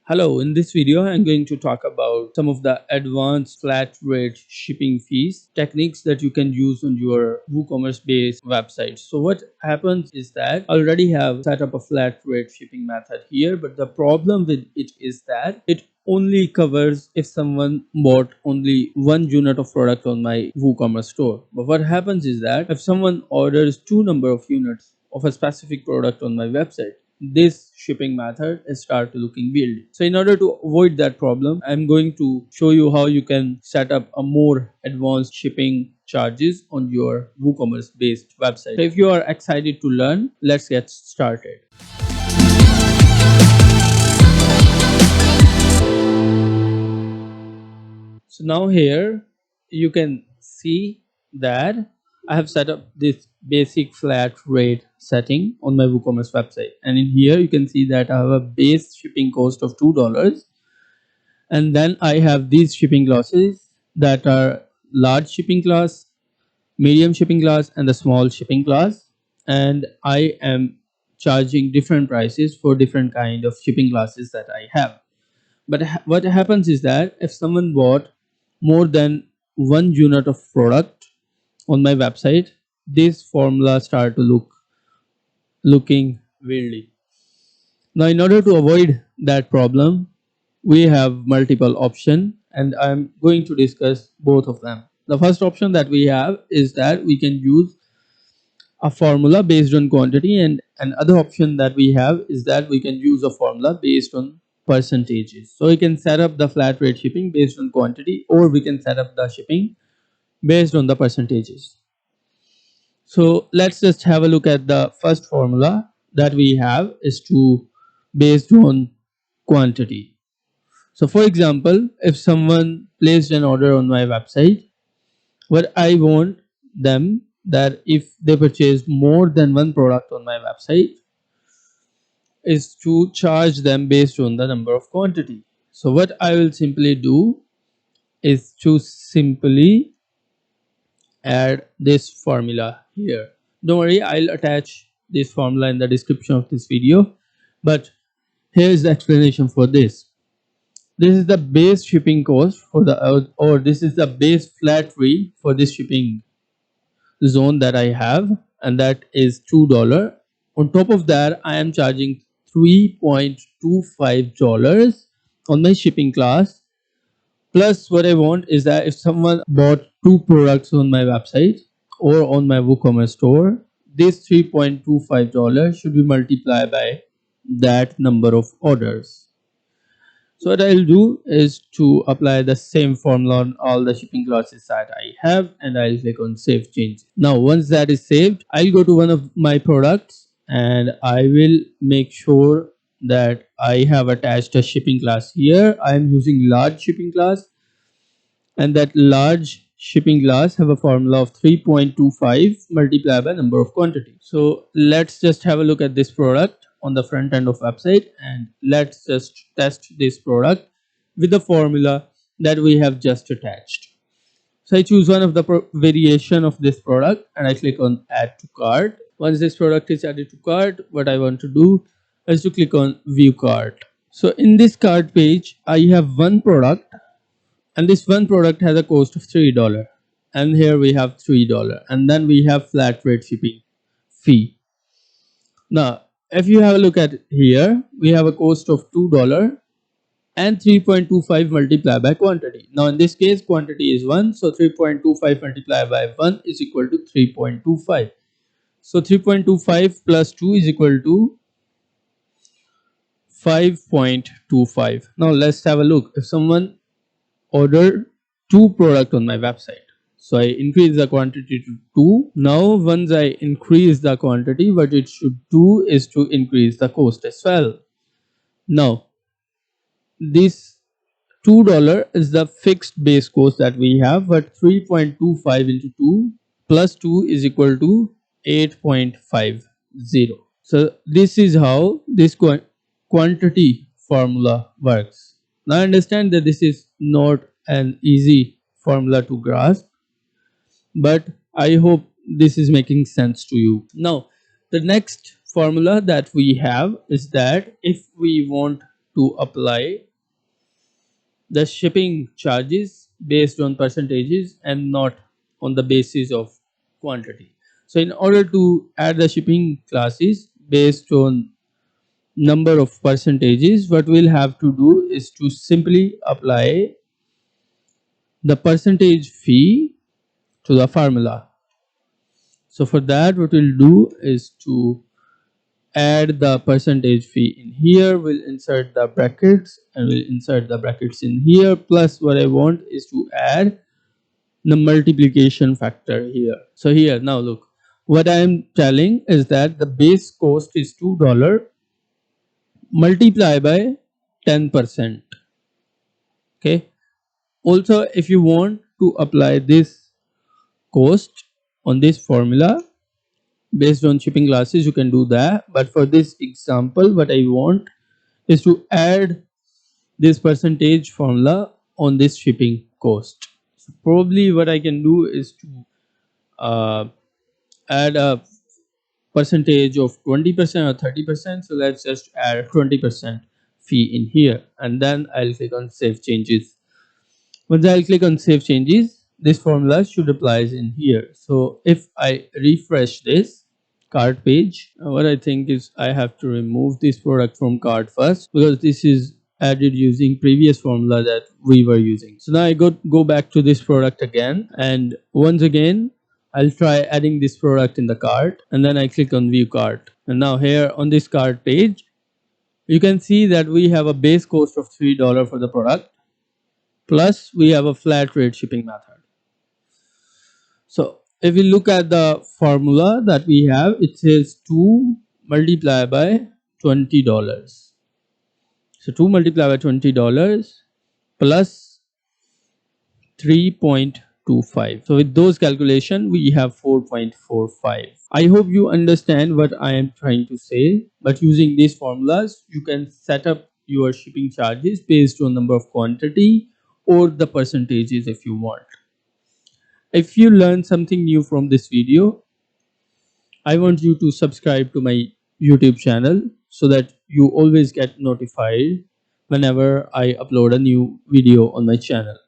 Hello, in this video I'm going to talk about some of the advanced flat rate shipping fees techniques that you can use on your WooCommerce based website. So what happens is that I already have set up a flat rate shipping method here, but the problem with it is that it only covers if someone bought only one unit of product on my WooCommerce store. But what happens is that if someone orders two number of units of a specific product on my website, this shipping method start looking weird. So in order to avoid that problem, I'm going to show you how you can set up a more advanced shipping charges on your WooCommerce based website. So if you are excited to learn, let's get started. So now here you can see that I have set up this basic flat rate setting on my WooCommerce website, and in here you can see that I have a base shipping cost of $2, and then I have these shipping classes that are large shipping class, medium shipping class, and the small shipping class, and I am charging different prices for different kind of shipping classes that I have. But what happens is that if someone bought more than one unit of product on my website, this formula start to looking weirdly. Now in order to avoid that problem, we have multiple options, and I'm going to discuss both of them. The first option that we have is that we can use a formula based on quantity, and another option that we have is that we can use a formula based on percentages. So we can set up the flat rate shipping based on quantity, or we can set up the shipping based on the percentages. So let's just have a look at the first formula that we have is to based on quantity. So for example, if someone placed an order on my website, what I want them that if they purchase more than one product on my website is to charge them based on the number of quantity. So what I will simply do is to simply add this formula here. Don't worry, I'll attach this formula in the description of this video, but here is the explanation for this. This is the base shipping cost for the or this is the base flat fee for this shipping zone that I have, and that is $2. On top of that, I am charging $3.25 on my shipping class. Plus, what I want is that if someone bought two products on my website or on my WooCommerce store, this $3.25 should be multiplied by that number of orders. So what I'll do is to apply the same formula on all the shipping classes that I have, and I'll click on save changes. Now once that is saved, I'll go to one of my products and I will make sure that I have attached a shipping class here. I am using large shipping class, and that large shipping class have a formula of 3.25 multiplied by number of quantity. So let's just have a look at this product on the front end of website, and let's just test this product with the formula that we have just attached. So I choose one of the variation of this product and I click on add to cart. Once this product is added to cart, what I want to do is to click on view cart. So in this cart page, I have one product, and this one product has a cost of $3, and here we have $3, and then we have flat rate shipping fee. Now if you have a look at here, we have a cost of $2 and 3.25 multiplied by quantity. Now in this case, quantity is 1, so 3.25 multiplied by 1 is equal to 3.25. So 3.25 plus 2 is equal to 5.25. Now let's have a look. If someone ordered two products on my website, so I increase the quantity to 2. Now once I increase the quantity, what it should do is to increase the cost as well. Now this $2 is the fixed base cost that we have, but 3.25 into 2 plus 2 is equal to 8.50. So this is how this quantity formula works. Now I understand that this is not an easy formula to grasp, but I hope this is making sense to you. Now the next formula that we have is that if we want to apply the shipping charges based on percentages and not on the basis of quantity. So in order to add the shipping classes based on number of percentages, what we'll have to do is to simply apply the percentage fee to the formula. So for that, what we'll do is to add the percentage fee in here. We'll insert the brackets and we'll insert the brackets in here. Plus what I want is to add the multiplication factor here. So here now look, what I am telling is that the base cost is $2 multiply by 10%. Okay. Also, if you want to apply this cost on this formula based on shipping classes, you can do that. But for this example, what I want is to add this percentage formula on this shipping cost. So probably what I can do is to add a percentage of 20% or 30%. So let's just add 20% fee in here, and then I'll click on save changes. Once I'll click on save changes, this formula should apply in here. So if I refresh this cart page, what I think is I have to remove this product from cart first, because this is added using previous formula that we were using. So now I go back to this product again, and once again I'll try adding this product in the cart, and then I click on view cart. And now here on this cart page, you can see that we have a base cost of $3 for the product, plus we have a flat rate shipping method. So if we look at the formula that we have, it says 2 multiplied by $20. So 2 multiplied by $20 plus 3.25. So with those calculation, we have 4.45. I hope you understand what I am trying to say. But using these formulas, you can set up your shipping charges based on number of quantity or the percentages if you want. If you learned something new from this video, I want you to subscribe to my YouTube channel so that you always get notified whenever I upload a new video on my channel.